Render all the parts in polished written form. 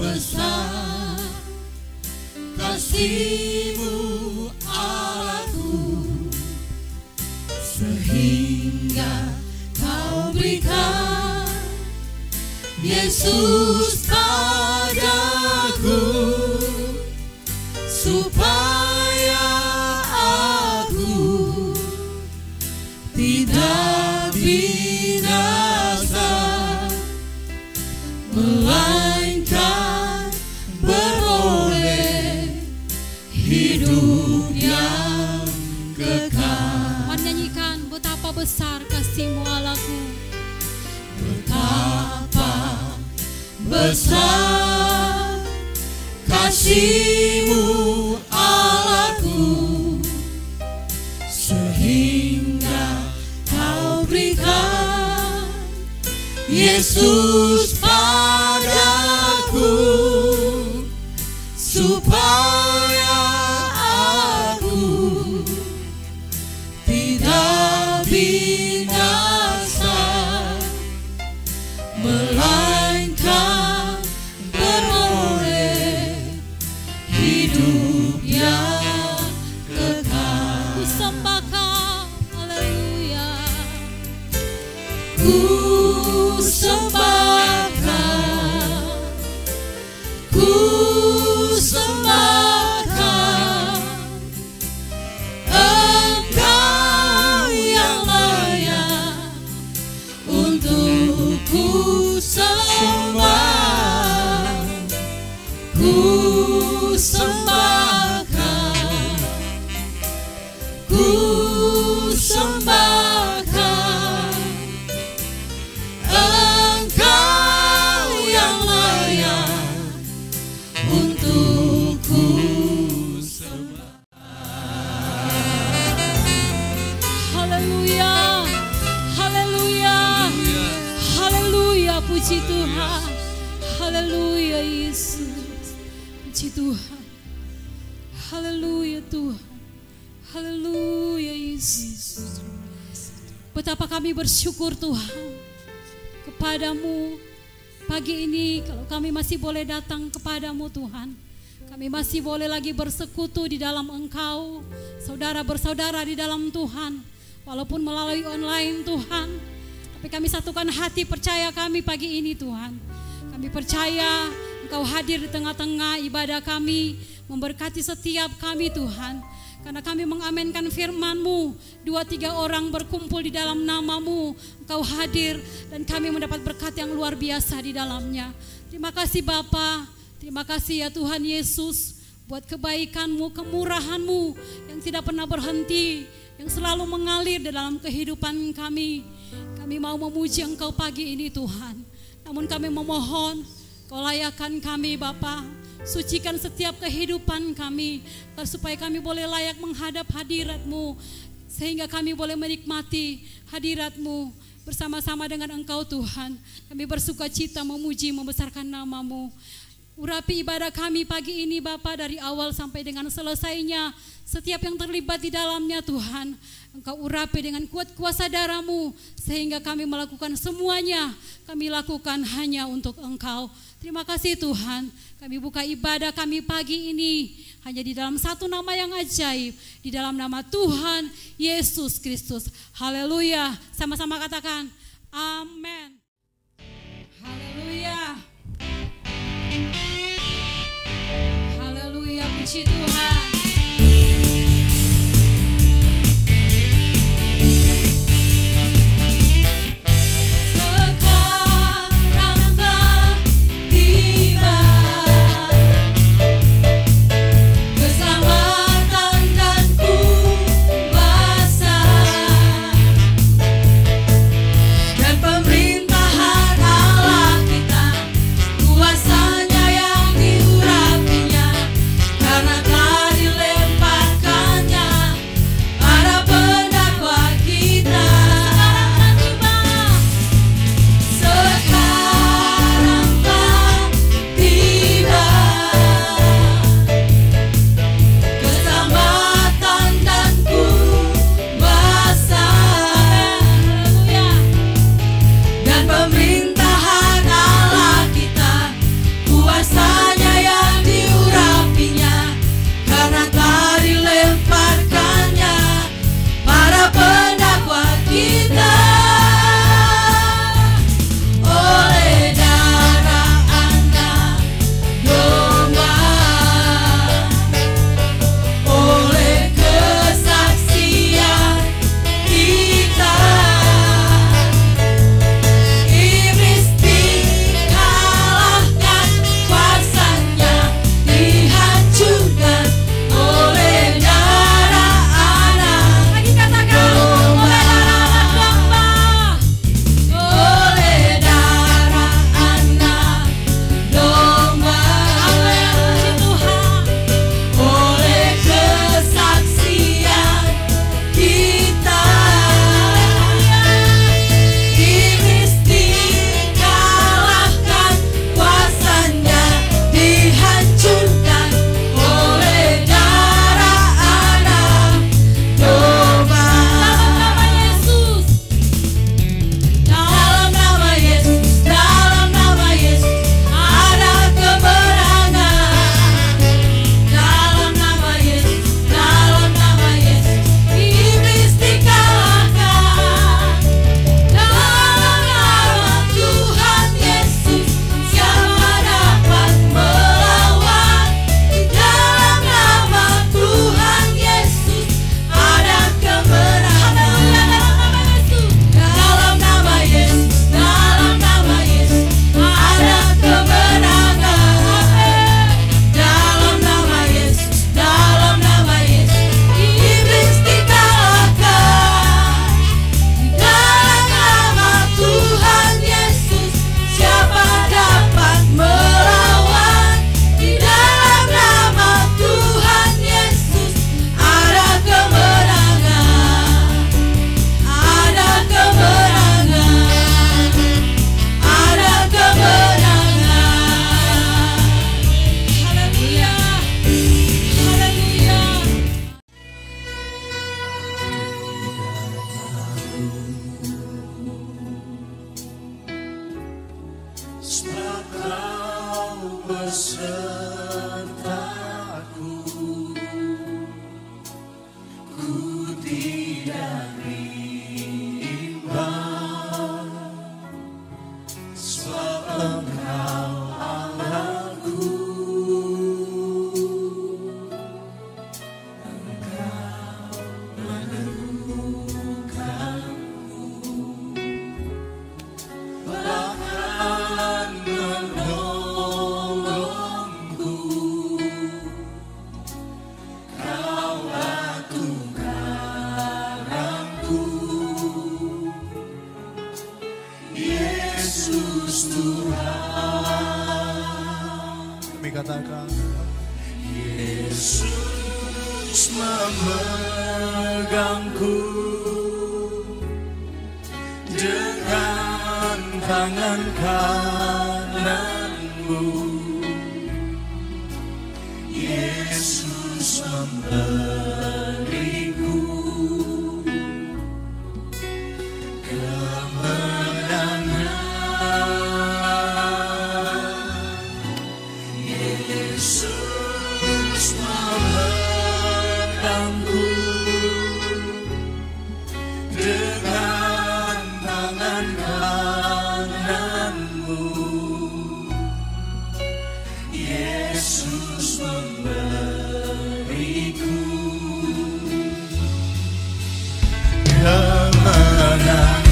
besar kasih-Mu Allahku, sehingga Kau berikan Yesus padaku, supaya aku tidak binasa, melainkan beroleh hidup yang kekal. Menyanyikan betapa besar kasih-Mu Allahku, betapa besar kasih-Mu Allahku, sehingga Kau berikan Yesus padaku, supaya aku tidak binasa, melainkan beroleh hidup yang kekal. ku sembah Kau, haleluya. Ku sembah Kau, ku sembah Kau, Engkau yang layak untuk ku sembah. Ku sembah Kau, ku sembah Kau, Engkau yang layak untuk ku sembah. Haleluya, haleluya, haleluya, puji Tuhan, haleluya Yesus, puji Tuhan, haleluya Tuhan, haleluya Yesus. Betapa kami bersyukur Tuhan kepadamu pagi ini, kalau kami masih boleh datang kepadamu Tuhan. Kami masih boleh lagi bersekutu di dalam Engkau, saudara bersaudara di dalam Tuhan, walaupun melalui online Tuhan. Tapi kami satukan hati percaya kami pagi ini Tuhan. Kami percaya Engkau hadir di tengah-tengah ibadah kami, memberkati setiap kami Tuhan. Karena kami mengamenkan firman-Mu, 2-3 orang berkumpul di dalam nama-Mu, Engkau hadir dan kami mendapat berkat yang luar biasa di dalamnya. Terima kasih Bapa, terima kasih ya Tuhan Yesus, buat kebaikan-Mu, kemurahan-Mu yang tidak pernah berhenti, yang selalu mengalir di dalam kehidupan kami. Kami mau memuji Engkau pagi ini Tuhan, namun kami memohon Kau layakkan kami Bapa, sucikan setiap kehidupan kami, supaya kami boleh layak menghadap hadirat-Mu, sehingga kami boleh menikmati hadirat-Mu bersama-sama dengan Engkau Tuhan. Kami bersuka cita memuji, membesarkan nama-Mu. Urapi ibadah kami pagi ini Bapa, dari awal sampai dengan selesainya, setiap yang terlibat di dalamnya Tuhan, Engkau urapi dengan kuat kuasa darah-Mu, sehingga kami melakukan semuanya, kami lakukan hanya untuk Engkau. Terima kasih Tuhan, kami buka ibadah kami pagi ini hanya di dalam satu nama yang ajaib, di dalam nama Tuhan Yesus Kristus. Haleluya, sama-sama katakan amin. Haleluya. Haleluya, puji Tuhan. Kuasanya yang diurapinya, karena besertaku, ku tidak bimbang, sebab Engkau Allahku. Katakan Yesus memegangku dengan tangan kananmu. Yesus memberiku kemenangan. Yesus memegangku dengan tangan kananmu. Yesus memberiku kemenangan.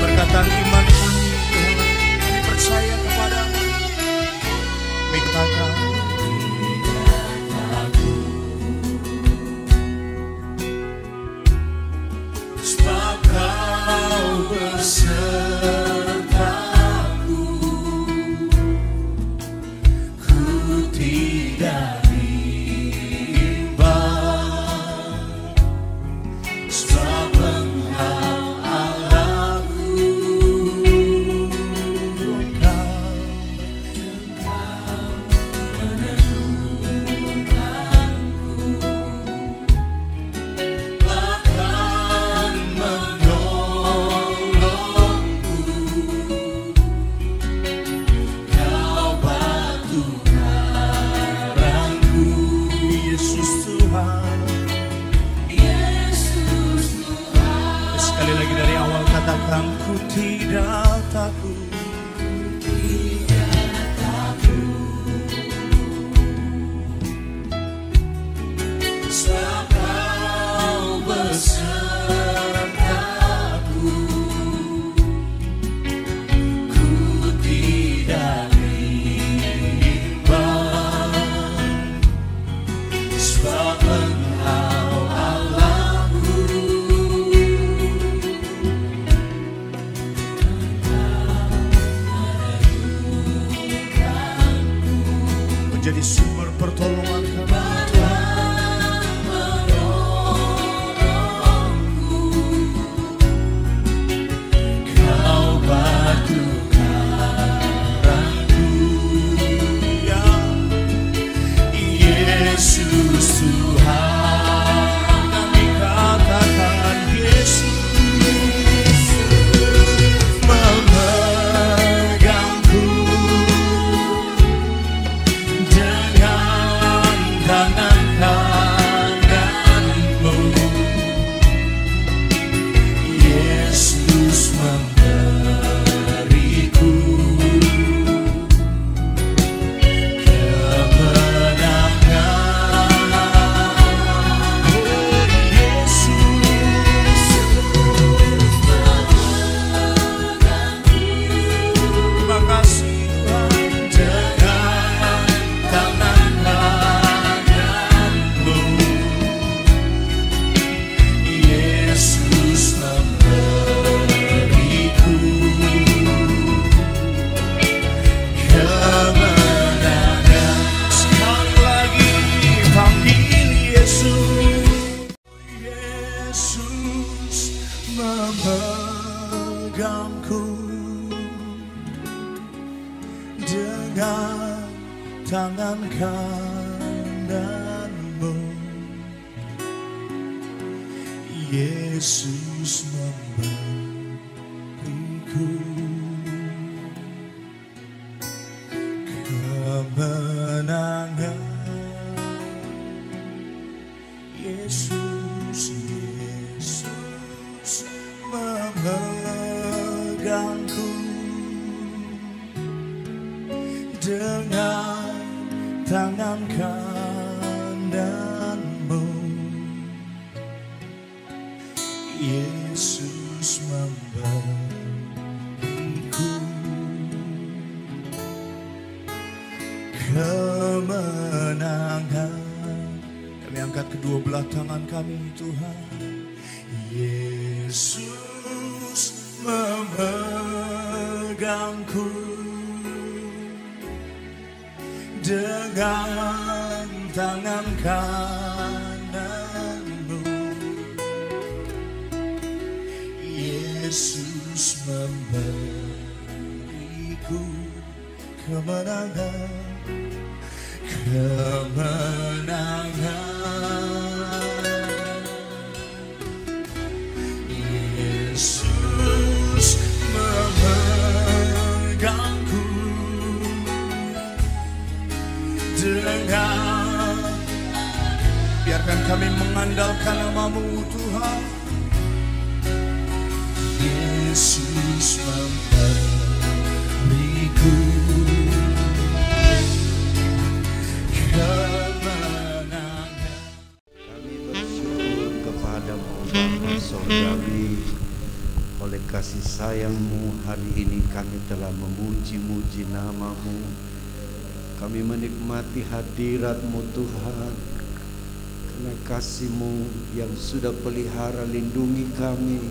perkataan iman kami, Tuhan. Kami percaya kepadamu. Kami katakan sebab Kau besertaku, ku tidak bimbang, sebab Engkau Allahku. Bahkan menolongku, Kau batu karangku. Yesus Tuhan. Yesus Tuhan, Sekali lagi dari awal katakan ku tidak takut. sebab Kau besertaku, ku tidak bimbang, sebab Engkau Allahku. Menjadi sumber pertolongan kami. Kau batu karangku, Ya, Yesus Tuhan, kami katakan Yesus memegangku dengan tangan kananmu. Yesus memberiku kemenangan. Oh Yesus, terima kasih Tuhan. dengan tangan kananmu. Yesus memberiku kemenangan. Sekali lagi panggil Yesus. Yesus Memegangku dengan tangan kananmu. Yesus memberiku kemenangan. Yesus, Yesus memegangku dengan tangan kananmu. Yesus memberiku kemenangan. Kami angkat kedua belah tangan kami, Tuhan. Yesus memegangku dengan tangan kananmu. Yesus memberiku kemenangan, kemenangan. Yesus memegangku dengan, biarkan kami mengandalkan nama-Mu, Tuhan. Yesus memberiku kemenangan. Kami bersyukur kepadamu Bapa Sorgawi, oleh kasih sayang-Mu hari ini kami telah memuji-muji nama-Mu. Kami menikmati hadirat-Mu Tuhan, karena kasih-Mu yang sudah pelihara lindungi kami,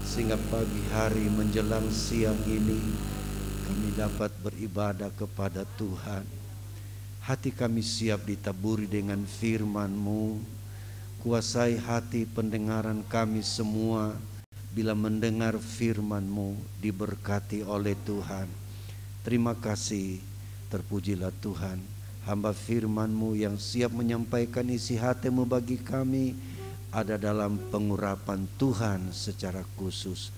sehingga pagi hari menjelang siang ini kami dapat beribadah kepada Tuhan. Hati kami siap ditaburi dengan firman-Mu. Kuasai hati pendengaran kami semua bila mendengar firman-Mu, diberkati oleh Tuhan. Terima kasih, terpujilah Tuhan. Hamba firman-Mu yang siap menyampaikan isi hati-Mu bagi kami ada dalam pengurapan Tuhan secara khusus.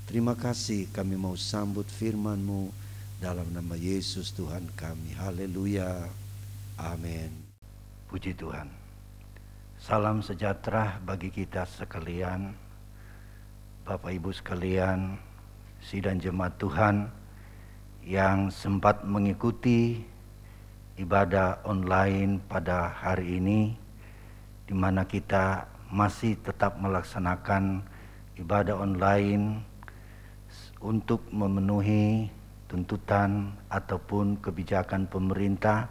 Terima kasih, kami mau sambut firman-Mu dalam nama Yesus Tuhan kami. Haleluya. Amin. Puji Tuhan. Salam sejahtera bagi kita sekalian, Bapak Ibu sekalian, sidang jemaat Tuhan yang sempat mengikuti ibadah online pada hari ini, di mana kita masih tetap melaksanakan ibadah online untuk memenuhi tuntutan ataupun kebijakan pemerintah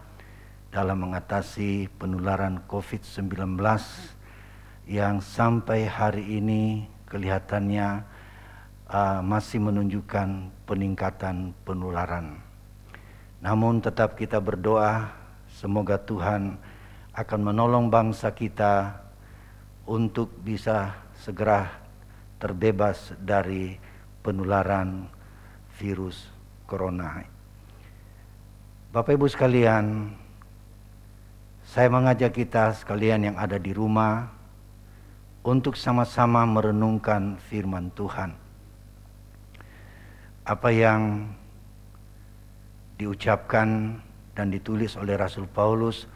dalam mengatasi penularan COVID-19 yang sampai hari ini kelihatannya masih menunjukkan peningkatan penularan. Namun tetap kita berdoa semoga Tuhan akan menolong bangsa kita untuk bisa segera terbebas dari penularan virus corona. Bapak Ibu sekalian, saya mengajak kita sekalian yang ada di rumah untuk sama-sama merenungkan firman Tuhan. Apa yang diucapkan dan ditulis oleh Rasul Paulus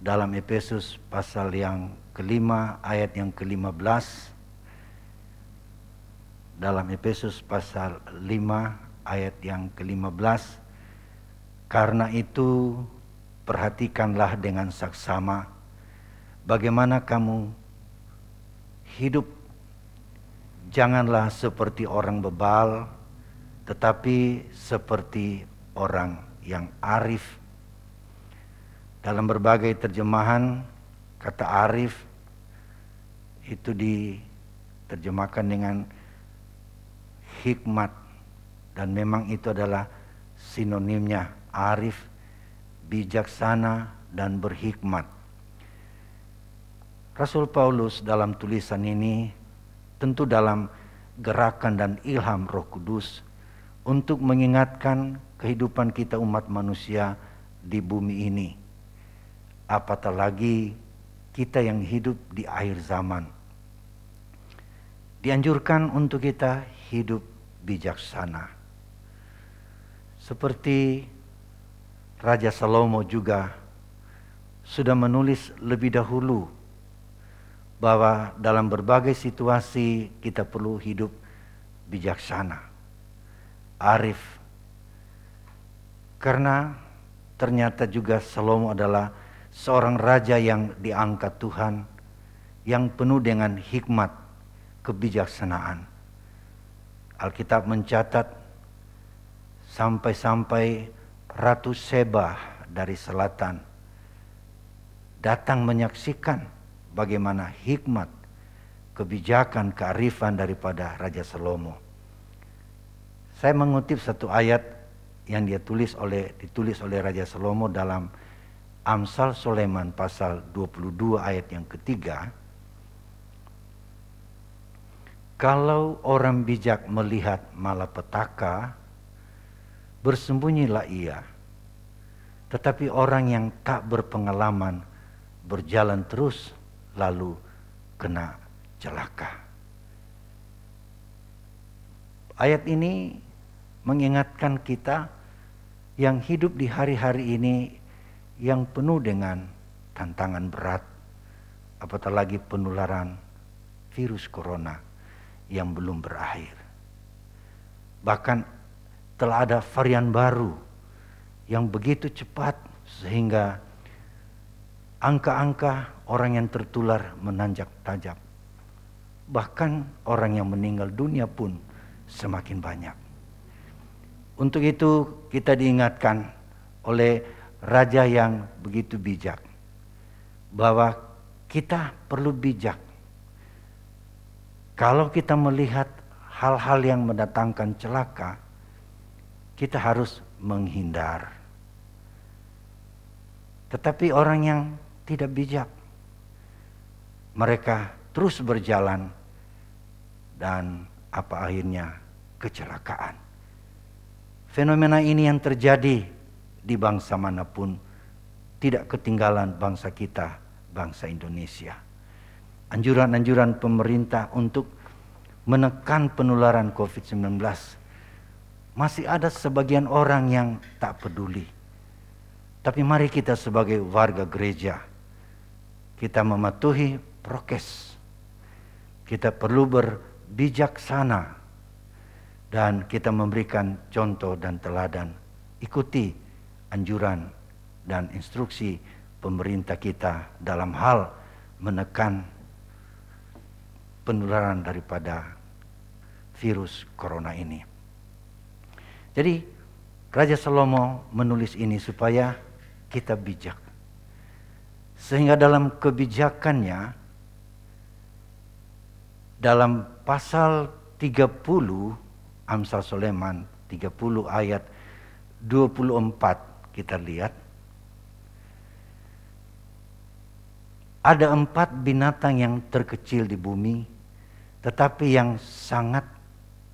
dalam Efesus pasal yang kelima ayat yang ke-15. Dalam Efesus pasal 5 ayat yang ke-15. Karena itu perhatikanlah dengan saksama bagaimana kamu hidup. Janganlah seperti orang bebal, tetapi seperti orang yang arif. Dalam berbagai terjemahan, kata arif itu diterjemahkan dengan hikmat, dan memang itu adalah sinonimnya. Arif, bijaksana dan berhikmat. Rasul Paulus dalam tulisan ini tentu dalam gerakan dan ilham Roh Kudus untuk mengingatkan kehidupan kita umat manusia di bumi ini. Apatah lagi kita yang hidup di akhir zaman. Dianjurkan untuk kita hidup bijaksana. Seperti Raja Salomo juga sudah menulis lebih dahulu bahwa dalam berbagai situasi kita perlu hidup bijaksana, arif. Karena ternyata juga Salomo adalah seorang raja yang diangkat Tuhan, yang penuh dengan hikmat, kebijaksanaan. Alkitab mencatat sampai-sampai Ratu Seba dari selatan datang menyaksikan bagaimana hikmat, kebijakan, kearifan daripada Raja Salomo. Saya mengutip satu ayat yang ditulis oleh Raja Salomo dalam Amsal Soleman pasal 22 ayat yang ketiga. Kalau orang bijak melihat malapetaka, bersembunyilah ia. Tetapi orang yang tak berpengalaman berjalan terus lalu kena celaka. Ayat ini mengingatkan kita yang hidup di hari-hari ini yang penuh dengan tantangan berat, apatah lagi penularan virus corona yang belum berakhir. Bahkan telah ada varian baru yang begitu cepat sehingga angka-angka orang yang tertular menanjak tajam. Bahkan orang yang meninggal dunia pun semakin banyak. Untuk itu kita diingatkan oleh raja yang begitu bijak bahwa kita perlu bijak. Kalau kita melihat hal-hal yang mendatangkan celaka, kita harus menghindar. Tetapi orang yang tidak bijak, mereka terus berjalan dan apa akhirnya? Kecelakaan. Fenomena ini yang terjadi di bangsa manapun tidak ketinggalan bangsa kita, bangsa Indonesia. Anjuran-anjuran pemerintah untuk menekan penularan COVID-19, masih ada sebagian orang yang tak peduli. Tapi mari kita sebagai warga gereja, kita mematuhi prokes. Kita perlu berbijaksana dan kita memberikan contoh dan teladan. Ikuti anjuran dan instruksi pemerintah kita dalam hal menekan penularan daripada virus corona ini. Jadi Raja Salomo menulis ini supaya kita bijak. Sehingga dalam kebijakannya, dalam pasal 30 Amsal Soleman 30 ayat 24 kita lihat. Ada 4 binatang yang terkecil di bumi, tetapi yang sangat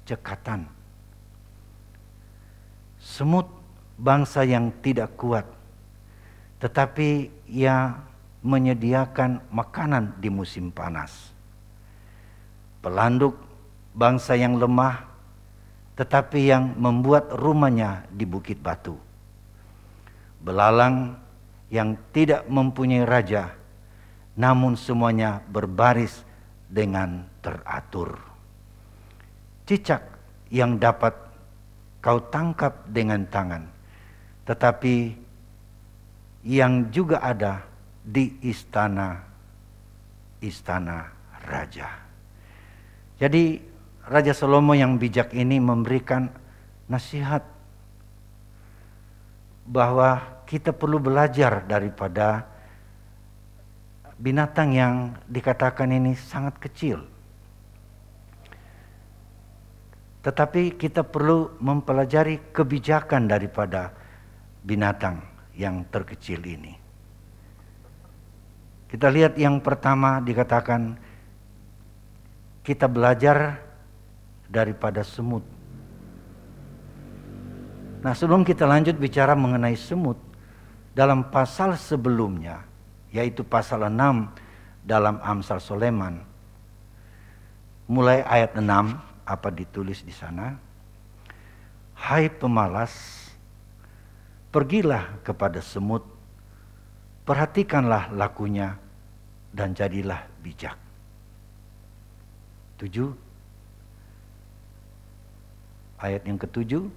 cekatan. Semut bangsa yang tidak kuat, tetapi ia menyediakan makanan di musim panas. Pelanduk bangsa yang lemah, tetapi yang membuat rumahnya di bukit batu. Belalang yang tidak mempunyai raja, namun semuanya berbaris dengan teratur. Cicak yang dapat kau tangkap dengan tangan, tetapi yang juga ada di istana raja. Jadi Raja Salomo yang bijak ini memberikan nasihat bahwa kita perlu belajar daripada binatang yang dikatakan ini sangat kecil. Tetapi kita perlu mempelajari kebijakan daripada binatang yang terkecil ini. Kita lihat yang pertama dikatakan kita belajar daripada semut. Nah, sebelum kita lanjut bicara mengenai semut, dalam pasal sebelumnya, yaitu pasal 6 dalam Amsal Soleman, mulai ayat 6, apa ditulis di sana? hai pemalas, pergilah kepada semut, perhatikanlah lakunya, dan jadilah bijak. 7. Ayat yang ke-7.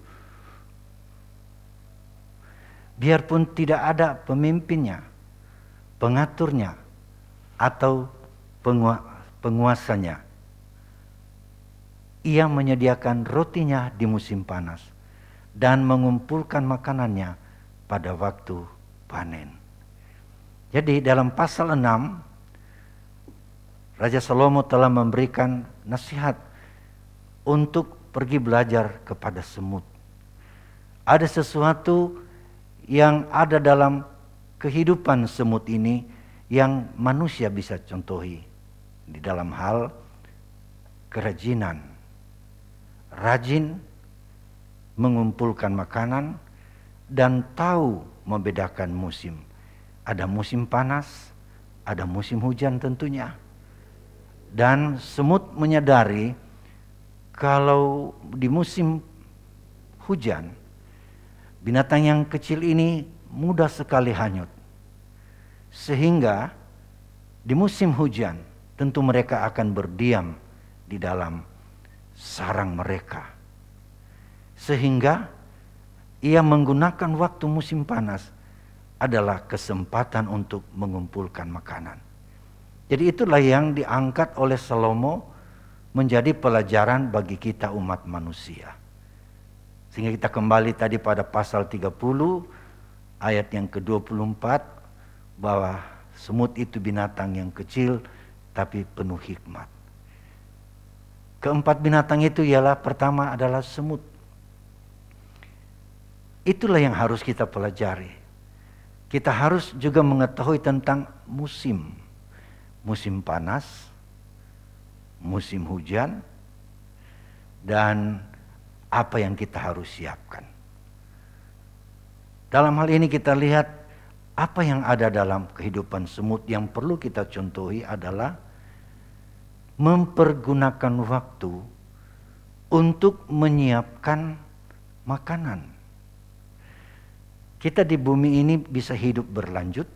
Biarpun tidak ada pemimpinnya, pengaturnya, atau penguasanya, ia menyediakan rotinya di musim panas dan mengumpulkan makanannya pada waktu panen. Jadi dalam pasal 6, Raja Salomo telah memberikan nasihat untuk pergi belajar kepada semut. Ada sesuatu yang ada dalam kehidupan semut ini yang manusia bisa contohi di dalam hal kerajinan. Rajin mengumpulkan makanan dan tahu membedakan musim. Ada musim panas, ada musim hujan tentunya. Dan semut menyadari kalau di musim hujan, binatang yang kecil ini mudah sekali hanyut. Sehingga di musim hujan tentu mereka akan berdiam di dalam sarang mereka. Sehingga ia menggunakan waktu musim panas adalah kesempatan untuk mengumpulkan makanan. Jadi itulah yang diangkat oleh Salomo menjadi pelajaran bagi kita umat manusia. Sehingga kita kembali tadi pada pasal 30 ayat yang ke-24 bahwa semut itu binatang yang kecil tapi penuh hikmat. Keempat binatang itu ialah pertama adalah semut. Itulah yang harus kita pelajari. Kita harus juga mengetahui tentang musim. Musim panas, musim hujan, dan apa yang kita harus siapkan. Dalam hal ini kita lihat apa yang ada dalam kehidupan semut yang perlu kita contohi adalah mempergunakan waktu untuk menyiapkan makanan. Kita di bumi ini bisa hidup berlanjut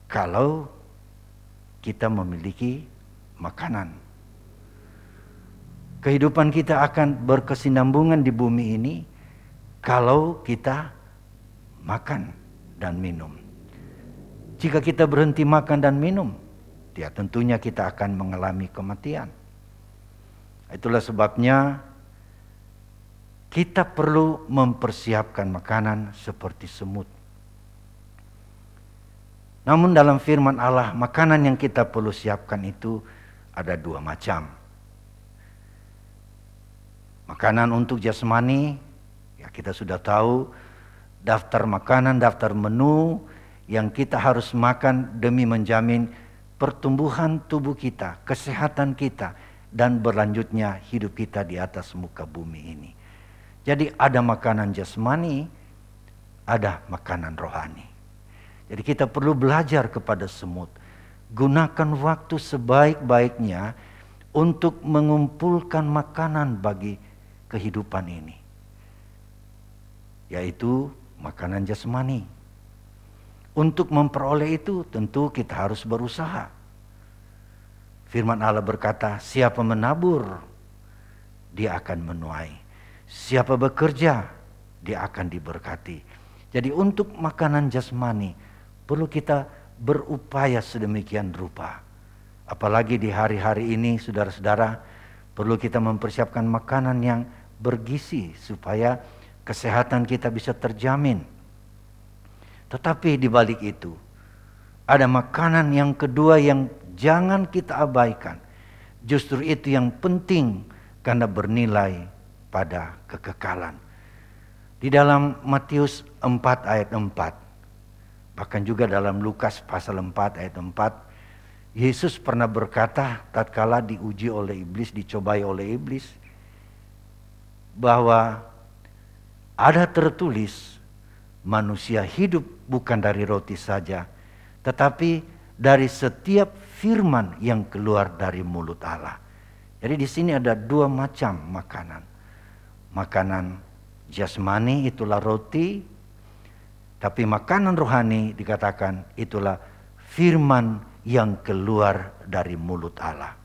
kalau kita memiliki makanan. Kehidupan kita akan berkesinambungan di bumi ini kalau kita makan dan minum. Jika kita berhenti makan dan minum, ya tentunya kita akan mengalami kematian. Itulah sebabnya kita perlu mempersiapkan makanan seperti semut. Namun dalam firman Allah, makanan yang kita perlu siapkan itu ada dua macam. Makanan untuk jasmani, ya kita sudah tahu daftar makanan, daftar menu yang kita harus makan demi menjamin pertumbuhan tubuh kita, kesehatan kita, dan berlanjutnya hidup kita di atas muka bumi ini. Jadi ada makanan jasmani, ada makanan rohani. Jadi kita perlu belajar kepada semut. Gunakan waktu sebaik-baiknya untuk mengumpulkan makanan bagi kehidupan ini. Yaitu makanan jasmani. Untuk memperoleh itu tentu kita harus berusaha. Firman Allah berkata, siapa menabur, dia akan menuai. Siapa bekerja, dia akan diberkati. Jadi untuk makanan jasmani, perlu kita berupaya sedemikian rupa. Apalagi di hari-hari ini, saudara-saudara, perlu kita mempersiapkan makanan yang bergizi supaya kesehatan kita bisa terjamin. Tetapi di balik itu, ada makanan yang kedua yang jangan kita abaikan. Justru itu yang penting karena bernilai pada kekekalan. Di dalam Matius 4 ayat 4, bahkan juga dalam Lukas pasal 4 ayat 4, Yesus pernah berkata tatkala diuji oleh iblis, dicobai oleh iblis, bahwa ada tertulis manusia hidup bukan dari roti saja, tetapi dari setiap firman yang keluar dari mulut Allah. Jadi di sini ada dua macam makanan. Makanan jasmani itulah roti, tapi makanan rohani dikatakan itulah firman yang keluar dari mulut Allah.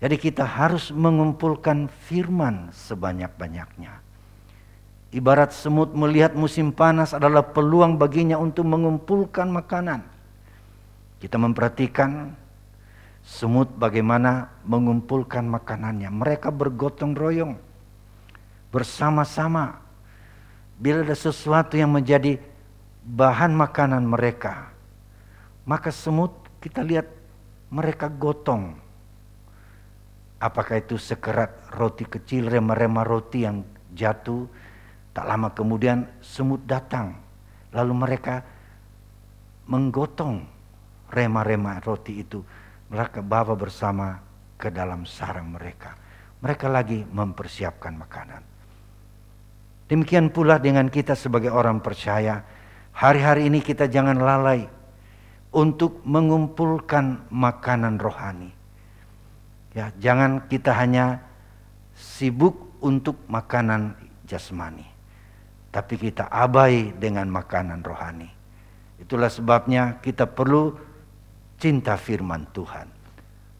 Jadi kita harus mengumpulkan firman sebanyak-banyaknya. Ibarat semut melihat musim panas adalah peluang baginya untuk mengumpulkan makanan. Kita memperhatikan semut bagaimana mengumpulkan makanannya. Mereka bergotong royong bersama-sama. Bila ada sesuatu yang menjadi bahan makanan mereka, maka semut kita lihat mereka gotong. Apakah itu sekerat roti kecil, rema-rema roti yang jatuh. Tak lama kemudian semut datang. Lalu mereka menggotong rema-rema roti itu. Mereka bawa bersama ke dalam sarang mereka. Mereka lagi mempersiapkan makanan. Demikian pula dengan kita sebagai orang percaya. Hari-hari ini kita jangan lalai untuk mengumpulkan makanan rohani. Ya, jangan kita hanya sibuk untuk makanan jasmani, tapi kita abai dengan makanan rohani. Itulah sebabnya kita perlu cinta firman Tuhan,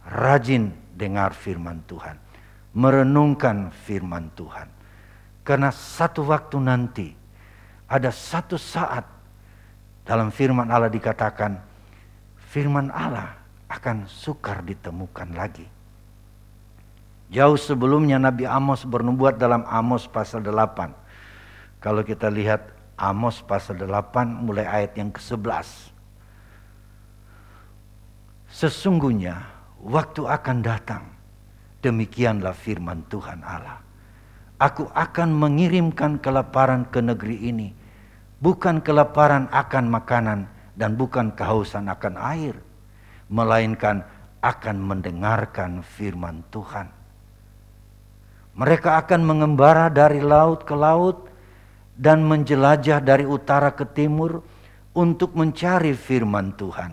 rajin dengar firman Tuhan, merenungkan firman Tuhan. Karena satu waktu nanti, ada satu saat dalam firman Allah dikatakan, firman Allah akan sukar ditemukan lagi. Jauh sebelumnya Nabi Amos bernubuat dalam Amos pasal 8. Kalau kita lihat Amos pasal 8 mulai ayat yang ke-11. Sesungguhnya waktu akan datang, demikianlah firman Tuhan Allah. Aku akan mengirimkan kelaparan ke negeri ini, bukan kelaparan akan makanan dan bukan kehausan akan air, melainkan akan mendengarkan firman Tuhan. Mereka akan mengembara dari laut ke laut dan menjelajah dari utara ke timur untuk mencari firman Tuhan,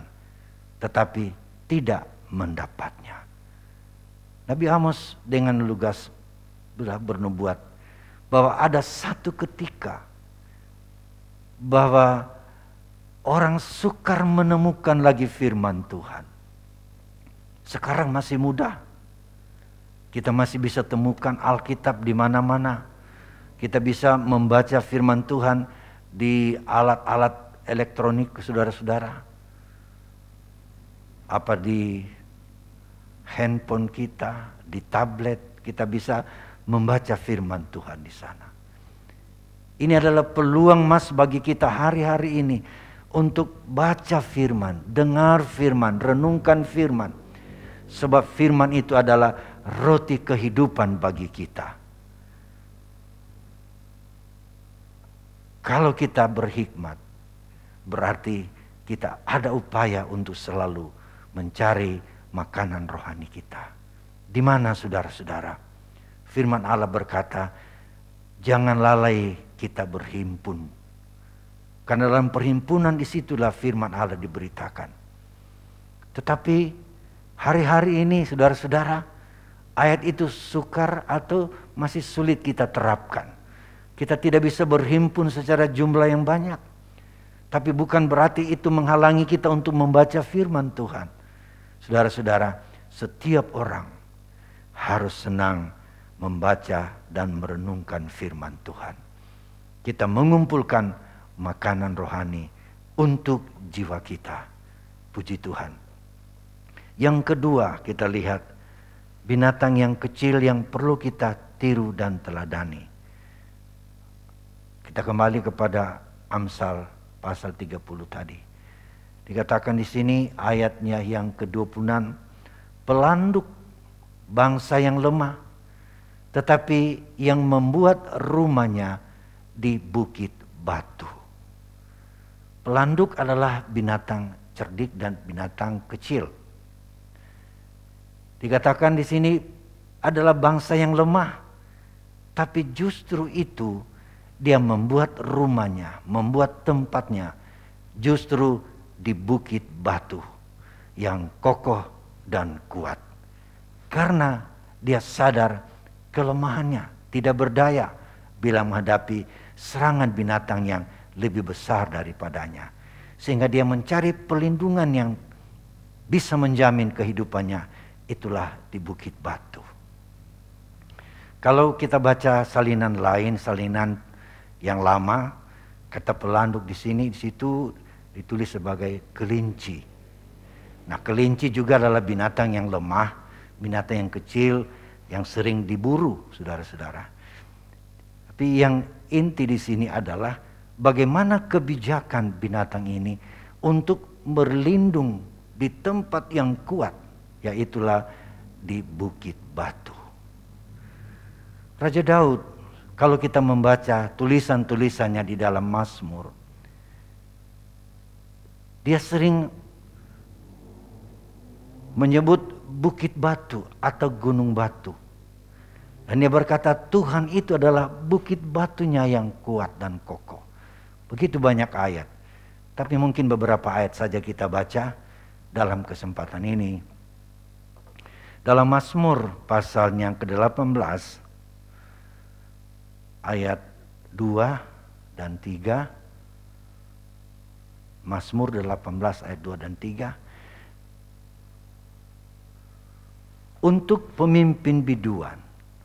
tetapi tidak mendapatnya. Nabi Amos dengan lugas bernubuat bahwa ada satu ketika bahwa orang sukar menemukan lagi firman Tuhan. Sekarang masih mudah. Kita masih bisa temukan Alkitab di mana-mana. Kita bisa membaca firman Tuhan di alat-alat elektronik, saudara-saudara. Apa di handphone kita, di tablet, kita bisa membaca firman Tuhan di sana. Ini adalah peluang emas bagi kita hari-hari ini untuk baca firman, dengar firman, renungkan firman. Sebab firman itu adalah roti kehidupan bagi kita. Kalau kita berhikmat, berarti kita ada upaya untuk selalu mencari makanan rohani kita. Di mana saudara-saudara? Firman Allah berkata, jangan lalai kita berhimpun. Karena dalam perhimpunan disitulah firman Allah diberitakan. Tetapi hari-hari ini saudara-saudara, ayat itu sukar atau masih sulit kita terapkan. Kita tidak bisa berhimpun secara jumlah yang banyak. Tapi bukan berarti itu menghalangi kita untuk membaca firman Tuhan. Saudara-saudara, setiap orang harus senang membaca dan merenungkan firman Tuhan. Kita mengumpulkan makanan rohani untuk jiwa kita. Puji Tuhan. Yang kedua kita lihat binatang yang kecil yang perlu kita tiru dan teladani. Kita kembali kepada Amsal pasal 30 tadi. Dikatakan di sini ayatnya yang ke-26, pelanduk bangsa yang lemah, tetapi yang membuat rumahnya di bukit batu. Pelanduk adalah binatang cerdik dan binatang kecil. Dikatakan di sini adalah bangsa yang lemah, tapi justru itu dia membuat rumahnya, membuat tempatnya justru di bukit batu yang kokoh dan kuat. Karena dia sadar kelemahannya. tidak berdaya bila menghadapi serangan binatang yang lebih besar daripadanya. Sehingga dia mencari perlindungan yang bisa menjamin kehidupannya, itulah di bukit batu. Kalau kita baca salinan lain, salinan yang lama, kata pelanduk di situ ditulis sebagai kelinci. Nah, kelinci juga adalah binatang yang lemah, binatang yang kecil, yang sering diburu, saudara-saudara. Tapi yang inti di sini adalah bagaimana kebijakan binatang ini untuk berlindung di tempat yang kuat, yaitulah di bukit batu. Raja Daud, kalau kita membaca tulisan-tulisannya di dalam Mazmur, dia sering menyebut bukit batu atau gunung batu. Dan dia berkata Tuhan itu adalah bukit batunya yang kuat dan kokoh. Begitu banyak ayat. Tapi mungkin beberapa ayat saja kita baca dalam kesempatan ini. Dalam Mazmur pasalnya ke-18 ayat 2 dan 3. Mazmur 18 ayat 2 dan 3. Untuk pemimpin biduan,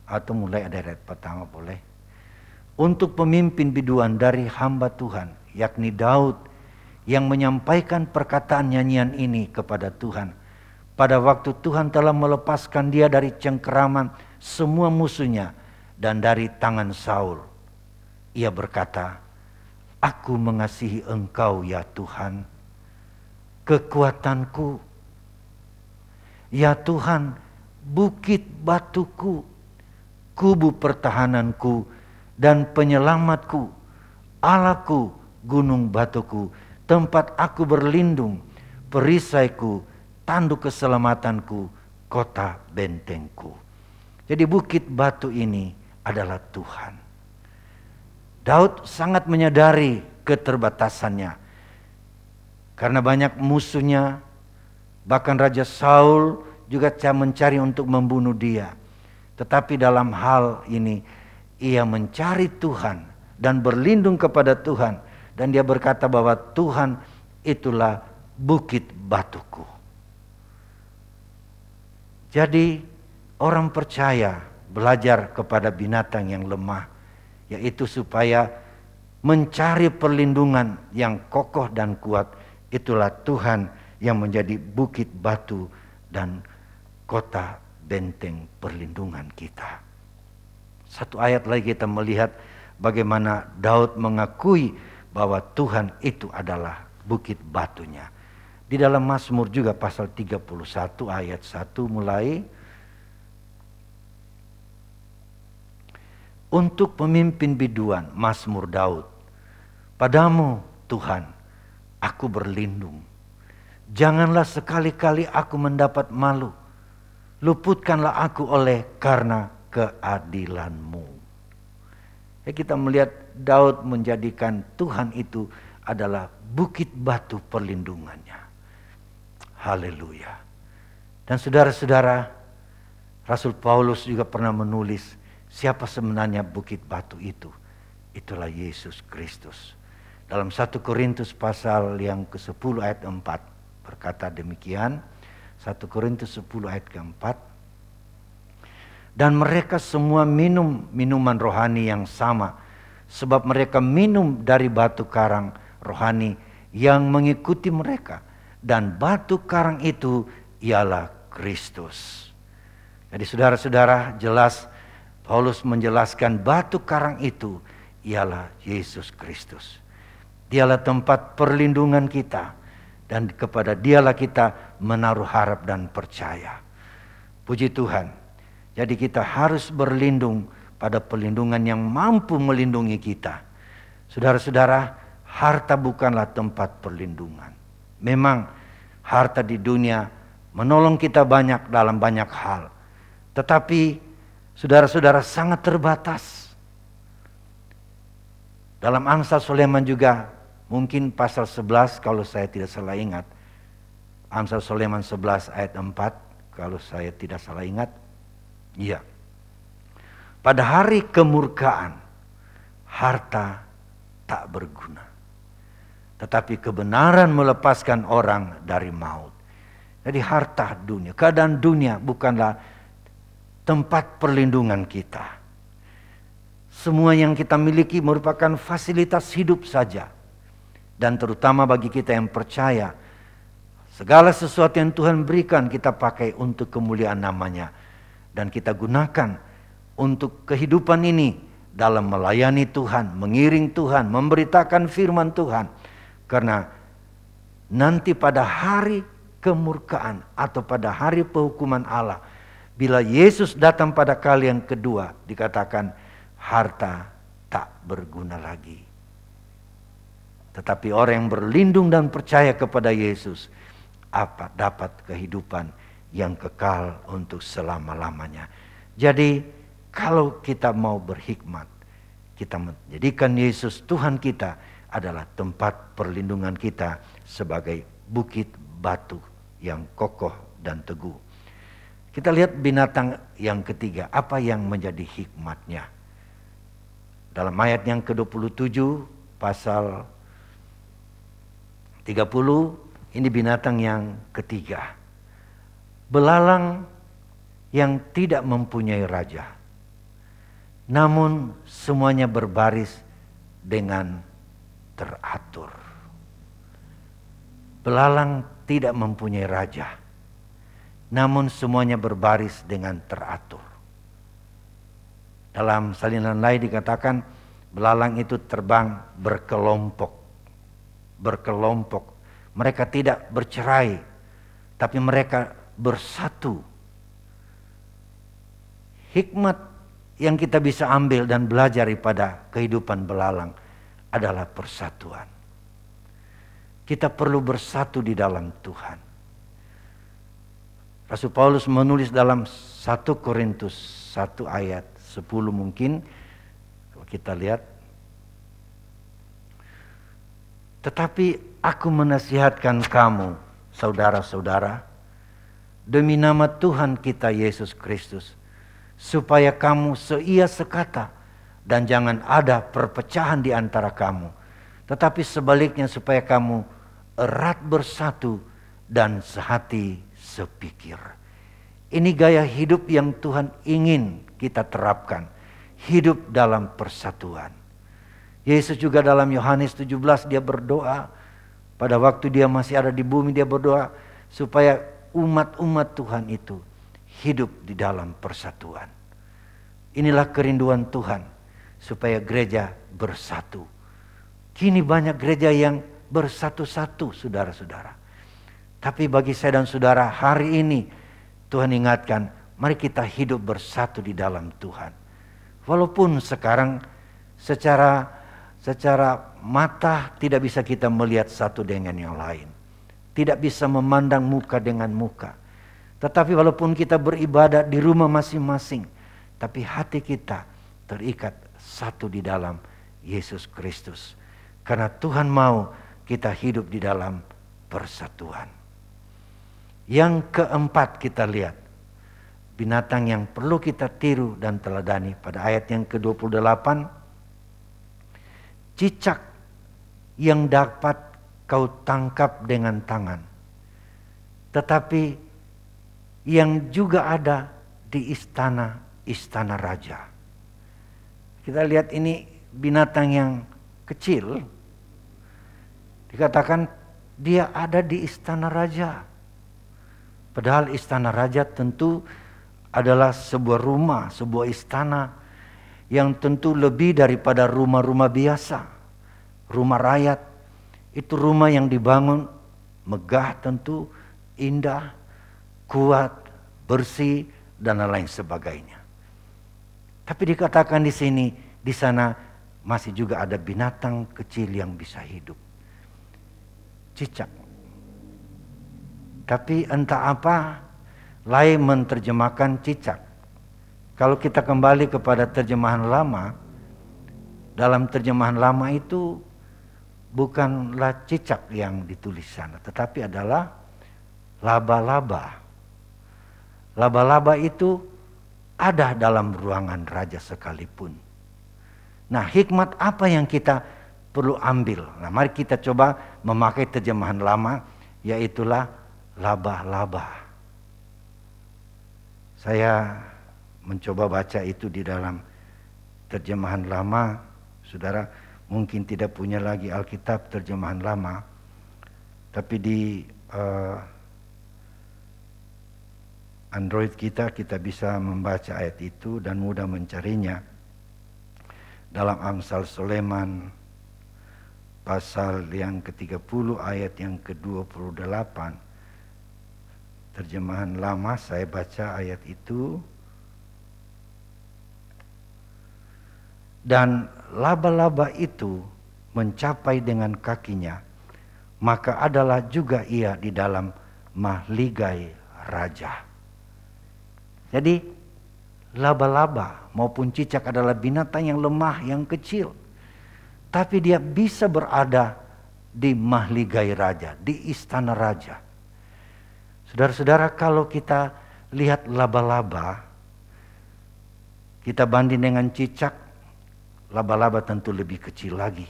atau mulai dari ayat pertama boleh. Untuk pemimpin biduan dari hamba Tuhan, yakni Daud, yang menyampaikan perkataan nyanyian ini kepada Tuhan. Pada waktu Tuhan telah melepaskan dia dari cengkeraman semua musuhnya dan dari tangan Saul. Ia berkata, aku mengasihi Engkau ya Tuhan, kekuatanku. Ya Tuhan, bukit batuku, kubu pertahananku dan penyelamatku, Allahku, gunung batuku, tempat aku berlindung, perisaiku, tanduk keselamatanku, kota bentengku. Jadi bukit batu ini adalah Tuhan. Daud sangat menyadari keterbatasannya. Karena banyak musuhnya, bahkan Raja Saul juga mencari untuk membunuh dia. Tetapi dalam hal ini ia mencari Tuhan dan berlindung kepada Tuhan. Dan dia berkata bahwa Tuhan itulah bukit batuku. Jadi orang percaya belajar kepada binatang yang lemah, yaitu supaya mencari perlindungan yang kokoh dan kuat. Itulah Tuhan yang menjadi bukit batu dan kota benteng perlindungan kita. Satu ayat lagi kita melihat bagaimana Daud mengakui bahwa Tuhan itu adalah bukit batunya. Di dalam Mazmur juga pasal 31 ayat 1 mulai. Untuk pemimpin biduan, Mazmur Daud. Padamu Tuhan, aku berlindung. Janganlah sekali-kali aku mendapat malu. Luputkanlah aku oleh karena keadilan-Mu. Ya, kita melihat Daud menjadikan Tuhan itu adalah bukit batu perlindungannya. Haleluya. Dan saudara-saudara, Rasul Paulus juga pernah menulis siapa sebenarnya bukit batu itu. Itulah Yesus Kristus. Dalam 1 Korintus pasal yang ke-10 ayat 4 berkata demikian. 1 Korintus 10 ayat ke-4. Dan mereka semua minum minuman rohani yang sama, sebab mereka minum dari batu karang rohani yang mengikuti mereka. Dan batu karang itu ialah Kristus. Jadi saudara-saudara, jelas Paulus menjelaskan batu karang itu ialah Yesus Kristus. Dialah tempat perlindungan kita. Dan kepada dialah kita menaruh harap dan percaya. Puji Tuhan. Jadi kita harus berlindung pada perlindungan yang mampu melindungi kita. Saudara-saudara, harta bukanlah tempat perlindungan. Memang harta di dunia menolong kita banyak dalam banyak hal. Tetapi saudara-saudara sangat terbatas. Dalam Amsal Sulaiman juga mungkin pasal 11 kalau saya tidak salah ingat. Amsal Sulaiman 11 ayat 4 kalau saya tidak salah ingat. Iya. pada hari kemurkaan, harta tak berguna. Tetapi kebenaran melepaskan orang dari maut. Jadi harta dunia, keadaan dunia bukanlah tempat perlindungan kita. Semua yang kita miliki merupakan fasilitas hidup saja. Dan terutama bagi kita yang percaya, segala sesuatu yang Tuhan berikan kita pakai untuk kemuliaan namanya. Dan kita gunakan untuk kehidupan ini dalam melayani Tuhan, mengiring Tuhan, memberitakan firman Tuhan. Karena nanti pada hari kemurkaan atau pada hari penghukuman Allah, bila Yesus datang pada kali yang kedua, dikatakan harta tak berguna lagi. Tetapi orang yang berlindung dan percaya kepada Yesus dapat kehidupan yang kekal untuk selama-lamanya. Jadi kalau kita mau berhikmat, kita menjadikan Yesus Tuhan kita adalah tempat perlindungan kita sebagai bukit batu yang kokoh dan teguh. Kita lihat binatang yang ketiga, apa yang menjadi hikmatnya. Dalam ayat yang ke-27 pasal 30, ini binatang yang ketiga. Belalang yang tidak mempunyai raja, namun semuanya berbaris dengan teratur. Belalang tidak mempunyai raja, namun semuanya berbaris dengan teratur. Dalam salinan lain dikatakan belalang itu terbang berkelompok. Berkelompok. Mereka tidak bercerai, tapi mereka bersatu. Hikmat yang kita bisa ambil dan belajar daripada kehidupan belalang adalah persatuan. Kita perlu bersatu di dalam Tuhan. Rasul Paulus menulis dalam 1 Korintus 1 ayat 10 mungkin, kalau kita lihat. Tetapi aku menasihatkan kamu, saudara-saudara, demi nama Tuhan kita Yesus Kristus, supaya kamu seia sekata dan jangan ada perpecahan di antara kamu. Tetapi sebaliknya supaya kamu erat bersatu dan sehati sepikir. Ini gaya hidup yang Tuhan ingin kita terapkan. Hidup dalam persatuan. Yesus juga dalam Yohanes 17 dia berdoa. Pada waktu dia masih ada di bumi dia berdoa supaya umat-umat Tuhan itu hidup di dalam persatuan. Inilah kerinduan Tuhan supaya gereja bersatu. Kini banyak gereja yang bersatu-satu, saudara-saudara. Tapi bagi saya dan saudara, hari ini Tuhan ingatkan, mari kita hidup bersatu di dalam Tuhan. Walaupun sekarang secara mata tidak bisa kita melihat satu dengan yang lain. Tidak bisa memandang muka dengan muka. Tetapi walaupun kita beribadah di rumah masing-masing, tapi hati kita terikat satu di dalam Yesus Kristus. Karena Tuhan mau kita hidup di dalam persatuan. Yang keempat kita lihat. Binatang yang perlu kita tiru dan teladani pada ayat yang ke-28. Cicak yang dapat kau tangkap dengan tangan. Tetapi yang juga ada di istana raja. Kita lihat ini binatang yang kecil. Dikatakan dia ada di istana raja. Padahal istana raja tentu adalah sebuah rumah, sebuah istana yang tentu lebih daripada rumah-rumah biasa. Rumah rakyat itu rumah yang dibangun megah tentu, indah, kuat, bersih dan lain sebagainya. Tapi dikatakan di sini, di sana masih juga ada binatang kecil yang bisa hidup. Cicak. Tapi entah apa, lain menerjemahkan cicak. Kalau kita kembali kepada terjemahan lama, dalam terjemahan lama itu bukanlah cicak yang ditulis sana, tetapi adalah laba-laba. Laba-laba itu ada dalam ruangan raja sekalipun. Nah, hikmat apa yang kita perlu ambil? Nah, mari kita coba memakai terjemahan lama, yaitulah laba-laba. Saya mencoba baca itu di dalam terjemahan lama. Saudara mungkin tidak punya lagi Alkitab terjemahan lama, tapi di Android kita bisa membaca ayat itu dan mudah mencarinya. Dalam Amsal Sulaiman pasal yang ke-30 ayat yang ke-28, terjemahan lama saya baca ayat itu. Dan laba-laba itu mencapai dengan kakinya, maka adalah juga ia di dalam mahligai raja. Jadi laba-laba maupun cicak adalah binatang yang lemah, yang kecil, tapi dia bisa berada di mahligai raja, di istana raja. Saudara-saudara, kalau kita lihat laba-laba, kita banding dengan cicak, laba-laba tentu lebih kecil lagi.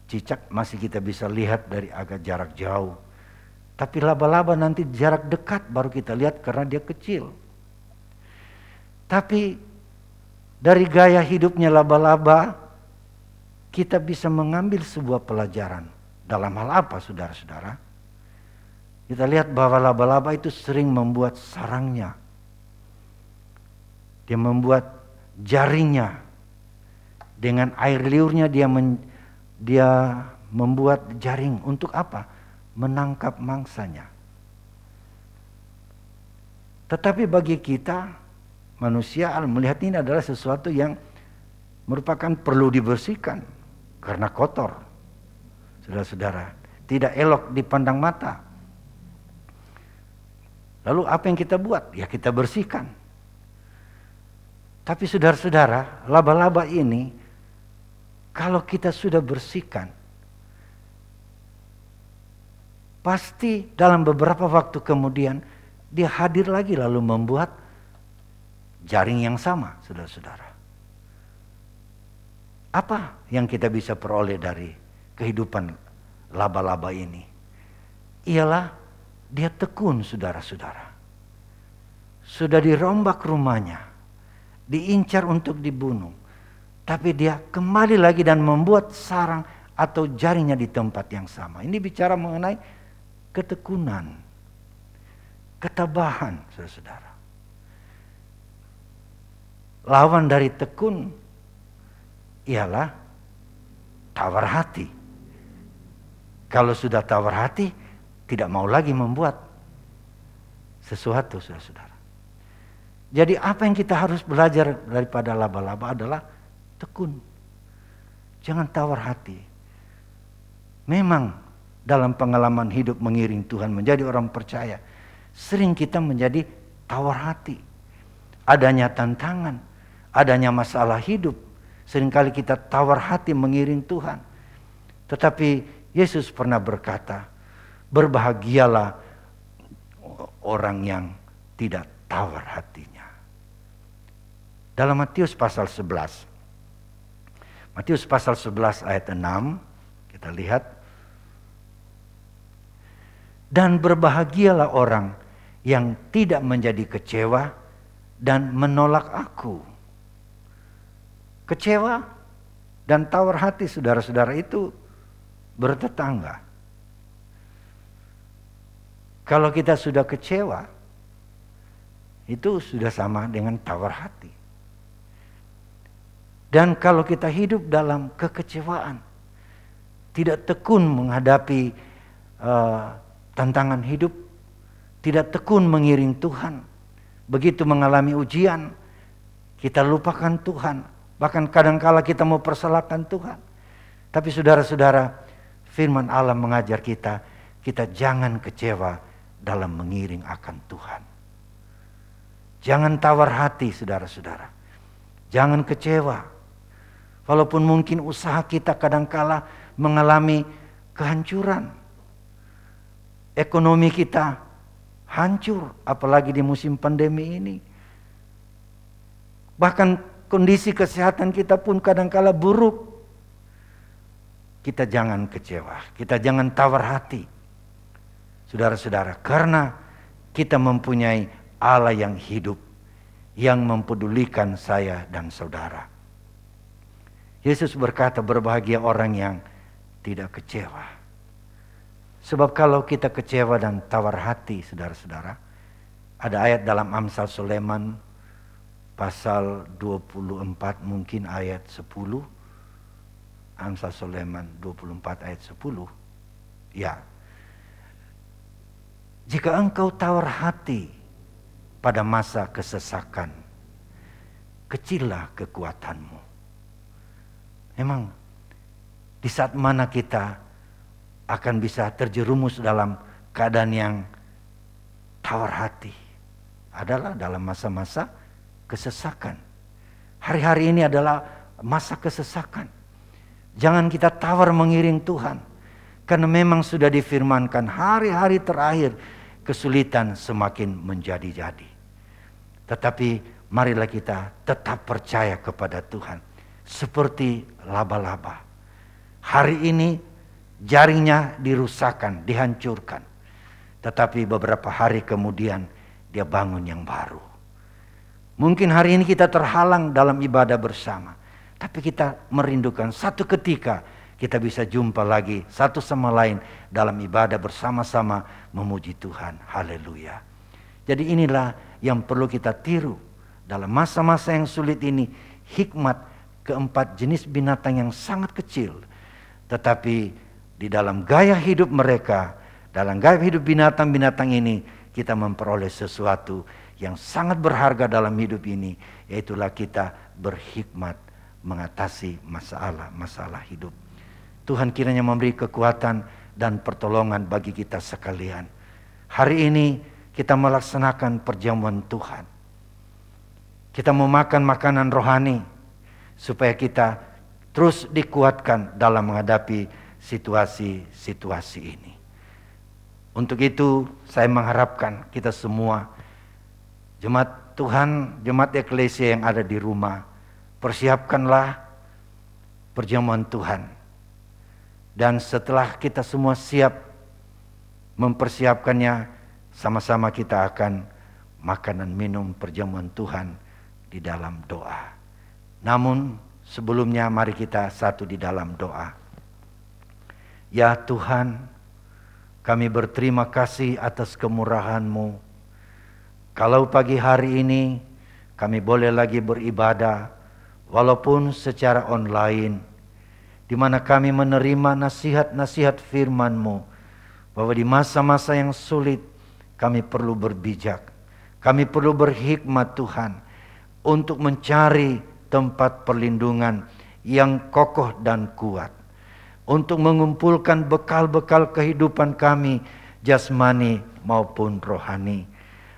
Cicak masih kita bisa lihat dari agak jarak jauh. Tapi laba-laba nanti jarak dekat baru kita lihat karena dia kecil. Tapi dari gaya hidupnya laba-laba, kita bisa mengambil sebuah pelajaran. Dalam hal apa, saudara-saudara? Kita lihat bahwa laba-laba itu sering membuat sarangnya. Dia membuat jaringnya. Dengan air liurnya dia membuat jaring. Untuk apa? Menangkap mangsanya. Tetapi bagi kita manusia melihat ini adalah sesuatu yang merupakan perlu dibersihkan karena kotor. Saudara-saudara, tidak elok dipandang mata. Lalu apa yang kita buat? Ya kita bersihkan. Tapi saudara-saudara, laba-laba ini kalau kita sudah bersihkan, pasti dalam beberapa waktu kemudian dia hadir lagi lalu membuat jaring yang sama, saudara-saudara. Apa yang kita bisa peroleh dari kehidupan laba-laba ini? Ialah dia tekun, saudara-saudara. Sudah dirombak rumahnya, diincar untuk dibunuh. Tapi dia kembali lagi dan membuat sarang atau jaringnya di tempat yang sama. Ini bicara mengenai ketekunan, ketabahan, saudara-saudara. Lawan dari tekun ialah tawar hati. Kalau sudah tawar hati, tidak mau lagi membuat sesuatu, saudara-saudara. Jadi apa yang kita harus belajar daripada laba-laba adalah tekun. Jangan tawar hati. Memang dalam pengalaman hidup mengiring Tuhan menjadi orang percaya, sering kita menjadi tawar hati. Adanya tantangan, adanya masalah hidup, seringkali kita tawar hati mengiring Tuhan. Tetapi Yesus pernah berkata, berbahagialah orang yang tidak tawar hatinya. Dalam Matius pasal 11. Matius pasal 11 ayat 6, kita lihat. Dan berbahagialah orang yang tidak menjadi kecewa dan menolak aku. Kecewa dan tawar hati, saudara-saudara, itu bertetangga. Kalau kita sudah kecewa, itu sudah sama dengan tawar hati. Dan kalau kita hidup dalam kekecewaan, tidak tekun menghadapi tantangan hidup, tidak tekun mengiring Tuhan, begitu mengalami ujian, kita lupakan Tuhan. Bahkan kadangkala kita mau persalahkan Tuhan. Tapi saudara-saudara, firman Allah mengajar kita, kita jangan kecewa dalam mengiring akan Tuhan. Jangan tawar hati, saudara-saudara. Jangan kecewa. Walaupun mungkin usaha kita kadangkala mengalami kehancuran. Ekonomi kita hancur, apalagi di musim pandemi ini. Bahkan kondisi kesehatan kita pun kadangkala buruk. Kita jangan kecewa, kita jangan tawar hati. Saudara-saudara, karena kita mempunyai Allah yang hidup, yang mempedulikan saya dan saudara. Yesus berkata, berbahagia orang yang tidak kecewa. Sebab kalau kita kecewa dan tawar hati, saudara-saudara, ada ayat dalam Amsal Sulaiman pasal 24 mungkin ayat 10. Amsal Sulaiman 24 ayat 10. Ya. Jika engkau tawar hati pada masa kesesakan, kecillah kekuatanmu. Memang di saat mana kita akan bisa terjerumus dalam keadaan yang tawar hati adalah dalam masa-masa kesesakan. Hari-hari ini adalah masa kesesakan. Jangan kita tawar mengiring Tuhan, karena memang sudah difirmankan hari-hari terakhir kesulitan semakin menjadi-jadi. Tetapi marilah kita tetap percaya kepada Tuhan seperti laba-laba. Hari ini jaringnya dirusakkan, dihancurkan. Tetapi beberapa hari kemudian dia bangun yang baru. Mungkin hari ini kita terhalang dalam ibadah bersama, tapi kita merindukan satu ketika kita bisa jumpa lagi satu sama lain dalam ibadah bersama-sama memuji Tuhan. Haleluya. Jadi inilah yang perlu kita tiru dalam masa-masa yang sulit ini. Hikmat keempat jenis binatang yang sangat kecil, tetapi di dalam gaya hidup mereka, dalam gaya hidup binatang-binatang ini, kita memperoleh sesuatu yang sangat berharga dalam hidup ini, yaitulah kita berhikmat mengatasi masalah hidup. Tuhan kiranya memberi kekuatan dan pertolongan bagi kita sekalian. Hari ini kita melaksanakan perjamuan Tuhan. Kita memakan makanan rohani supaya kita terus dikuatkan dalam menghadapi situasi-situasi ini. Untuk itu saya mengharapkan kita semua, jemaat Tuhan, jemaat eklesia yang ada di rumah, persiapkanlah perjamuan Tuhan. Dan setelah kita semua siap mempersiapkannya, sama-sama kita akan makan dan minum perjamuan Tuhan di dalam doa. Namun sebelumnya mari kita satu di dalam doa. Ya Tuhan, kami berterima kasih atas kemurahan-Mu. Kalau pagi hari ini kami boleh lagi beribadah, walaupun secara online, di mana kami menerima nasihat-nasihat firman-Mu, bahwa di masa-masa yang sulit kami perlu berbijak, kami perlu berhikmat Tuhan, untuk mencari tempat perlindungan yang kokoh dan kuat, untuk mengumpulkan bekal-bekal kehidupan kami, jasmani maupun rohani.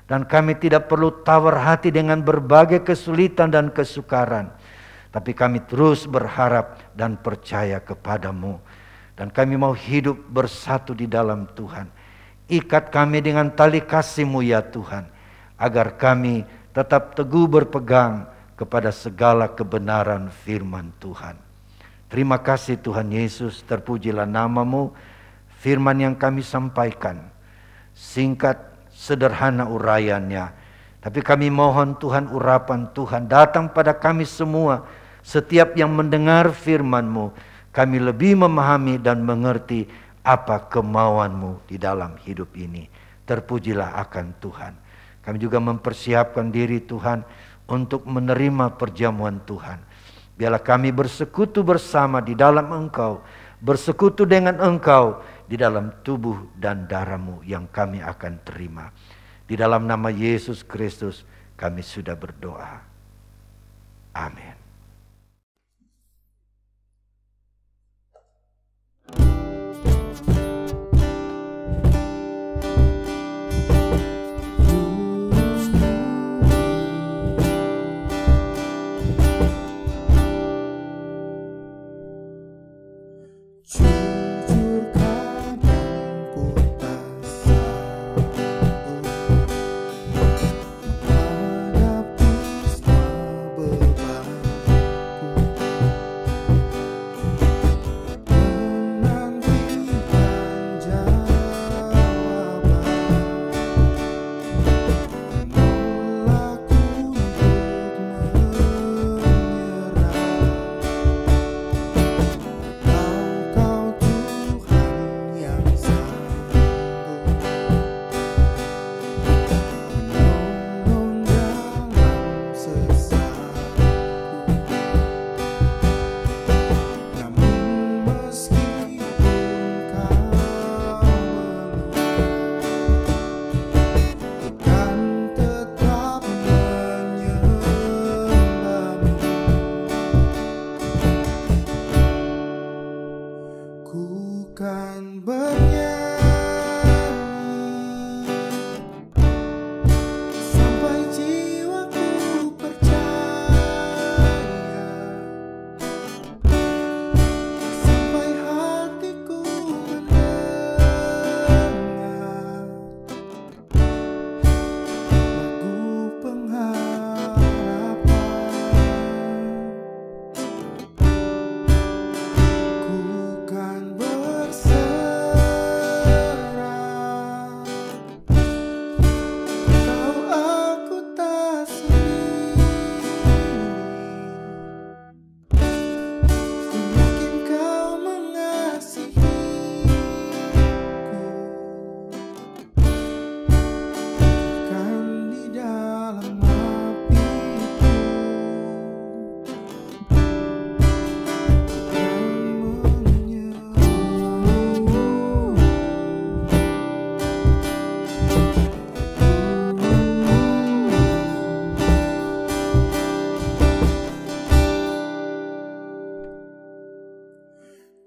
Dan kami tidak perlu tawar hati dengan berbagai kesulitan dan kesukaran, tapi kami terus berharap dan percaya kepadamu. Dan kami mau hidup bersatu di dalam Tuhan. Ikat kami dengan tali kasih-Mu ya Tuhan, agar kami tetap teguh berpegang kepada segala kebenaran firman Tuhan. Terima kasih Tuhan Yesus, terpujilah nama-Mu. Firman yang kami sampaikan singkat, sederhana uraiannya, tapi kami mohon Tuhan, urapan Tuhan datang pada kami semua. Setiap yang mendengar firman-Mu, kami lebih memahami dan mengerti apa kemauan-Mu di dalam hidup ini. Terpujilah akan Tuhan. Kami juga mempersiapkan diri Tuhan untuk menerima perjamuan Tuhan. Biarlah kami bersekutu bersama di dalam Engkau, bersekutu dengan Engkau di dalam tubuh dan darah-Mu yang kami akan terima. Di dalam nama Yesus Kristus kami sudah berdoa. Amin. Hadapi semua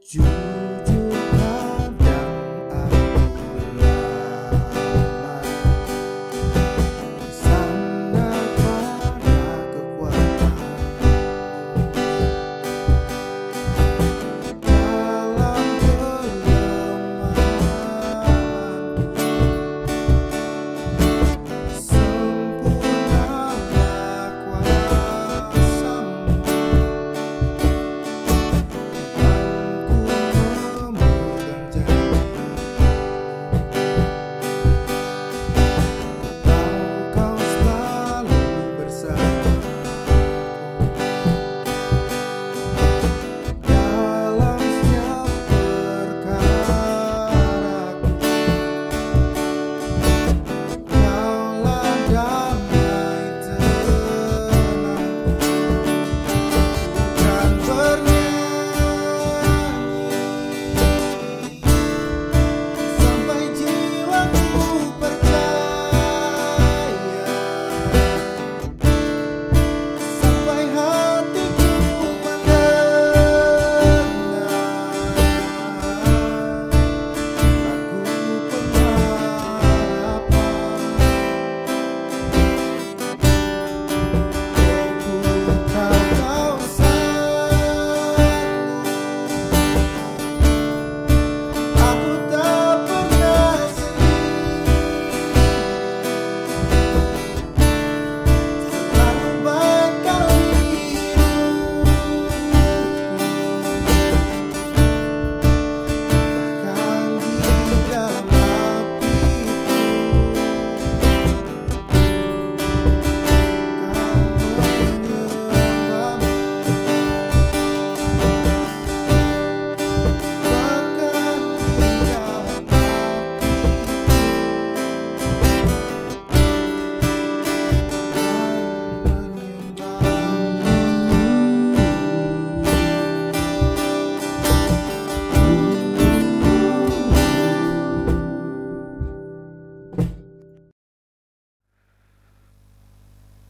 Jujur kadang aku lemah, bersandar pada kekuatanmu. Dalam kelemahanku, sempurnalah kuasa-Mu.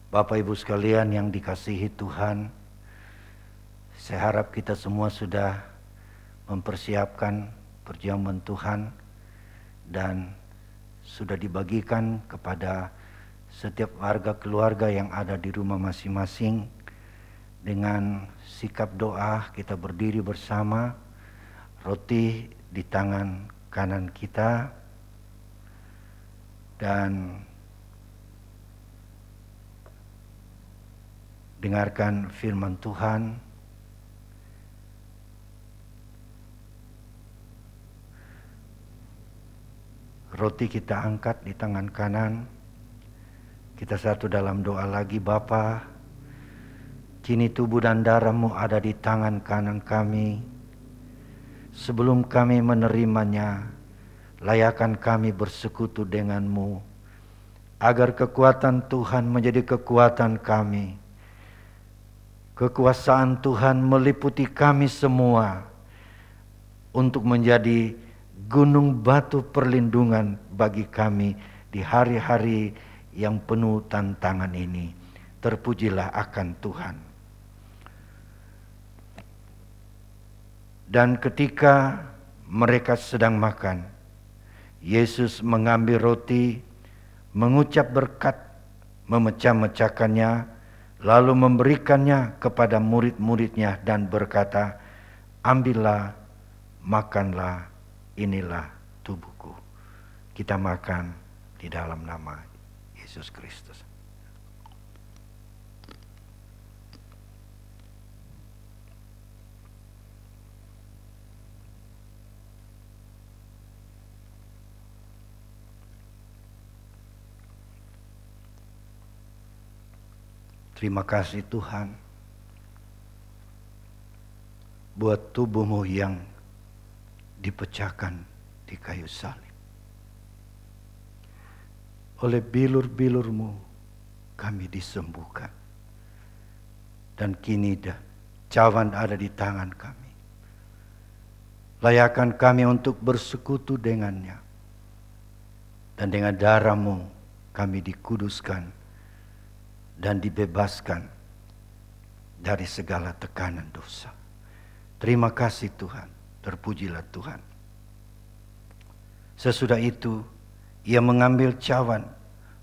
Bapak Ibu sekalian yang dikasihi Tuhan, saya harap kita semua sudah mempersiapkan perjamuan Tuhan dan sudah dibagikan kepada setiap warga keluarga yang ada di rumah masing-masing. Dengan sikap doa kita berdiri bersama, roti di tangan kanan kita, dan dengarkan firman Tuhan. Roti kita angkat di tangan kanan. Kita satu dalam doa lagi. Bapa, kini tubuh dan darah-Mu ada di tangan kanan kami. Sebelum kami menerimanya, layakkan kami bersekutu dengan-Mu, agar kekuatan Tuhan menjadi kekuatan kami. Kekuasaan Tuhan meliputi kami semua untuk menjadi gunung batu perlindungan bagi kami di hari-hari yang penuh tantangan ini. Terpujilah akan Tuhan. Dan ketika mereka sedang makan, Yesus mengambil roti, mengucap berkat, memecah-mecahkannya, lalu memberikannya kepada murid-muridnya dan berkata, ambillah, makanlah, inilah tubuhku. Kita makan di dalam nama Yesus Kristus. Terima kasih Tuhan buat tubuh-Mu yang dipecahkan di kayu salib. Oleh bilur-bilur-Mu kami disembuhkan. Dan kini cawan ada di tangan kami. Layakkan kami untuk bersekutu dengannya. Dan dengan darah-Mu kami dikuduskan dan dibebaskan dari segala tekanan dosa. Terima kasih Tuhan. Terpujilah Tuhan. Sesudah itu, ia mengambil cawan,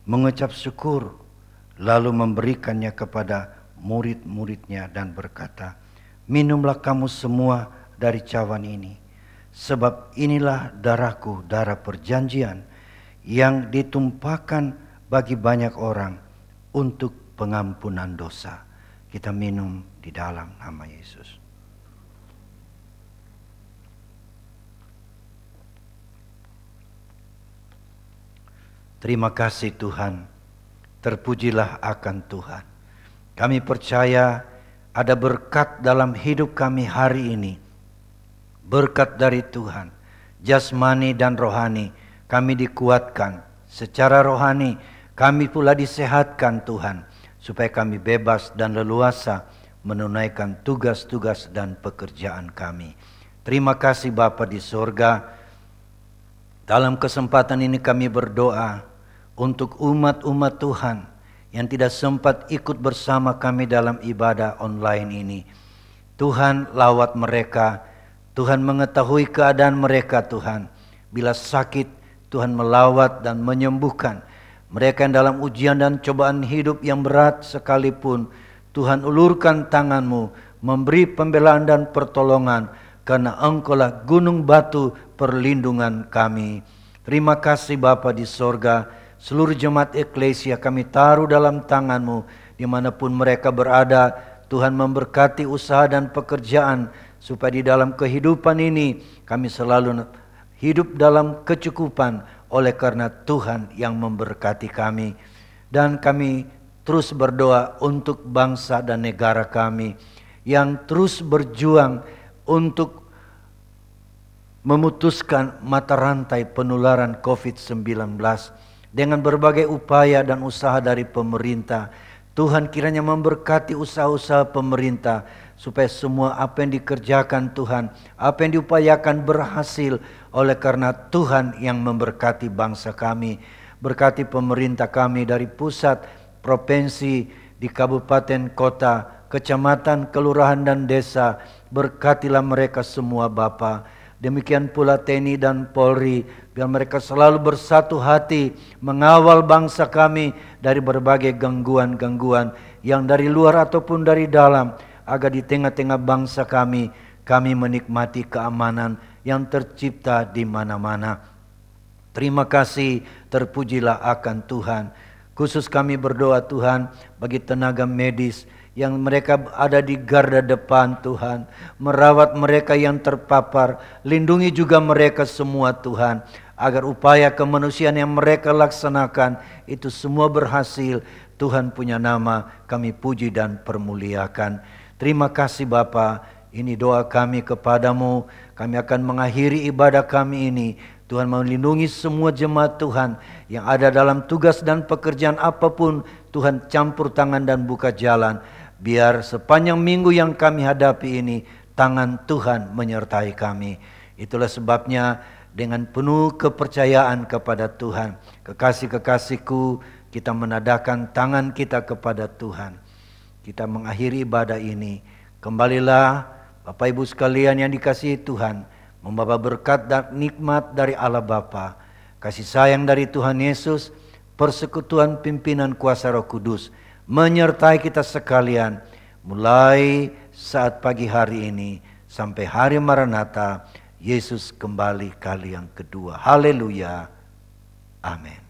mengucap syukur, lalu memberikannya kepada murid-muridnya dan berkata, "Minumlah kamu semua dari cawan ini, sebab inilah darahku, darah perjanjian, yang ditumpahkan bagi banyak orang untuk pengampunan dosa." Kita minum di dalam nama Yesus. Terima kasih Tuhan, terpujilah akan Tuhan. Kami percaya ada berkat dalam hidup kami hari ini. Berkat dari Tuhan, jasmani dan rohani kami dikuatkan. Secara rohani kami pula disehatkan Tuhan, supaya kami bebas dan leluasa menunaikan tugas-tugas dan pekerjaan kami. Terima kasih Bapa di sorga. Dalam kesempatan ini kami berdoa untuk umat-umat Tuhan yang tidak sempat ikut bersama kami dalam ibadah online ini. Tuhan, lawat mereka. Tuhan mengetahui keadaan mereka Tuhan. Bila sakit, Tuhan melawat dan menyembuhkan. Mereka yang dalam ujian dan cobaan hidup yang berat sekalipun, Tuhan ulurkan tangan-Mu, memberi pembelaan dan pertolongan, karena Engkaulah gunung batu perlindungan kami. Terima kasih Bapa di sorga. Seluruh jemaat eklesia kami taruh dalam tangan-Mu, dimanapun mereka berada. Tuhan memberkati usaha dan pekerjaan, supaya di dalam kehidupan ini kami selalu hidup dalam kecukupan, oleh karena Tuhan yang memberkati kami. Dan kami terus berdoa untuk bangsa dan negara kami, yang terus berjuang untuk memutuskan mata rantai penularan COVID-19 dengan berbagai upaya dan usaha dari pemerintah. Tuhan kiranya memberkati usaha-usaha pemerintah, supaya semua apa yang dikerjakan Tuhan, apa yang diupayakan berhasil, oleh karena Tuhan yang memberkati bangsa kami. Berkati pemerintah kami dari pusat, provinsi, di kabupaten, kota, kecamatan, kelurahan dan desa. Berkatilah mereka semua Bapa. Demikian pula TNI dan Polri, biar mereka selalu bersatu hati mengawal bangsa kami dari berbagai gangguan-gangguan yang dari luar ataupun dari dalam, agar di tengah-tengah bangsa kami menikmati keamanan yang tercipta di mana-mana. Terima kasih, terpujilah akan Tuhan. Khusus kami berdoa Tuhan bagi tenaga medis yang mereka ada di garda depan Tuhan, merawat mereka yang terpapar, lindungi juga mereka semua Tuhan, agar upaya kemanusiaan yang mereka laksanakan itu semua berhasil. Tuhan punya nama kami puji dan permuliakan. Terima kasih Bapa, ini doa kami kepadamu. Kami akan mengakhiri ibadah kami ini. Tuhan melindungi semua jemaat Tuhan yang ada dalam tugas dan pekerjaan apapun. Tuhan campur tangan dan buka jalan. Biar sepanjang minggu yang kami hadapi ini, tangan Tuhan menyertai kami. Itulah sebabnya dengan penuh kepercayaan kepada Tuhan, kekasih-kekasihku, kita menadahkan tangan kita kepada Tuhan. Kita mengakhiri ibadah ini. Kembalilah Bapak Ibu sekalian yang dikasihi Tuhan, membawa berkat dan nikmat dari Allah Bapa, kasih sayang dari Tuhan Yesus, persekutuan pimpinan kuasa Roh Kudus menyertai kita sekalian, mulai saat pagi hari ini sampai hari Maranatha, Yesus kembali kali yang kedua. Haleluya. Amin.